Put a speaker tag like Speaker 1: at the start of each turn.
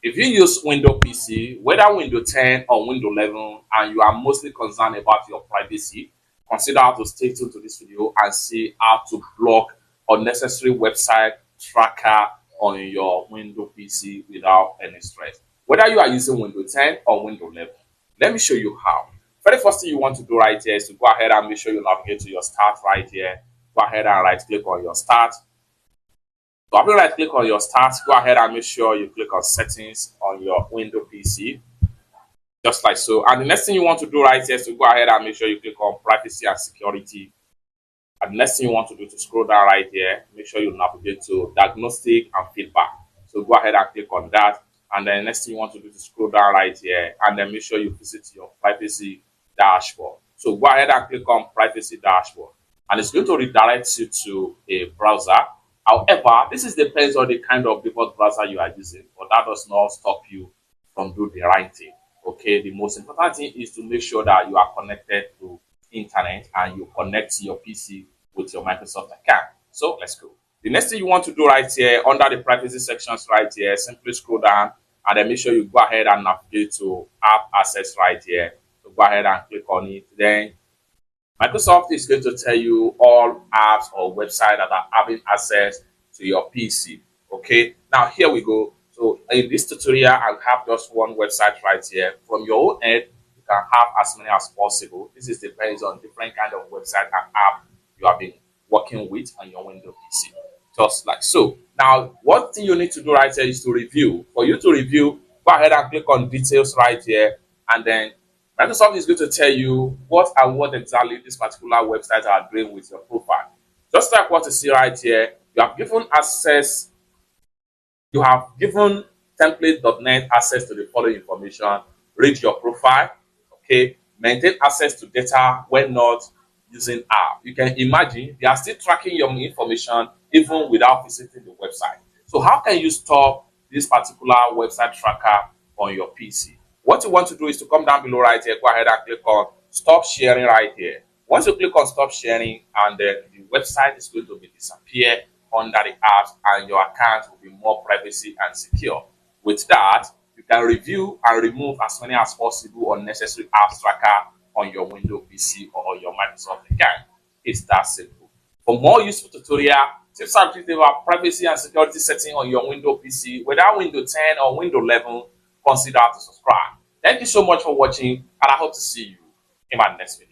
Speaker 1: If you use Windows PC, whether Windows 10 or Windows 11, and you are mostly concerned about your privacy, consider how to stay tuned to this video and see how to block unnecessary website tracker on your Windows PC without any stress. Whether you are using Windows 10 or Windows 11, let me show you how. Very first thing you want to do right here is to go ahead and make sure you navigate to your start right here. Go ahead and right click on your start. So after right click on your start, go ahead and make sure you click on settings on your Windows PC, just like so. And the next thing you want to do right here is to go ahead and make sure you click on privacy and security. And the next thing you want to do to scroll down right here, make sure you navigate to diagnostic and feedback. So go ahead and click on that. And then next thing you want to do to scroll down right here, and then make sure you visit your privacy dashboard. So go ahead and click on privacy dashboard. And it's going to redirect you to a browser. However, this is depends on the kind of default browser you are using, but that does not stop you from doing the right thing. Okay, the most important thing is to make sure that you are connected to internet and you connect your PC with your Microsoft account. So let's go. The next thing you want to do right here under the privacy sections right here, simply scroll down and then make sure you go ahead and navigate to app access right here. So go ahead and click on it. Then Microsoft is going to tell you all apps or websites that are having access to your PC. Okay, now here we go. So in this tutorial, I'll have just one website right here. From your own end, you can have as many as possible. This is depends on different kind of website and app you have been working with on your Windows PC. Just like so. Now, one thing you need to do right here is to review. For you to review, go ahead and click on details right here, and then Microsoft is going to tell you what exactly this particular website are doing with your profile. Just like what you see right here, you have given access, you have given template.net access to the following information. Read your profile, okay? Maintain access to data when not using app. You can imagine they are still tracking your information even without visiting the website. So how can you stop this particular website tracker on your PC? What you want to do is to come down below right here, go ahead and click on stop sharing right here. Once you click on stop sharing, and then the website is going to be disappear under the apps and your account will be more privacy and secure. With that, you can review and remove as many as possible unnecessary apps tracker on your Windows PC or your Microsoft account. It's that simple. For more useful tutorial, tips and tricks about privacy and security setting on your Windows PC, whether Windows 10 or Windows 11, consider to subscribe. Thank you so much for watching, and I hope to see you in my next video.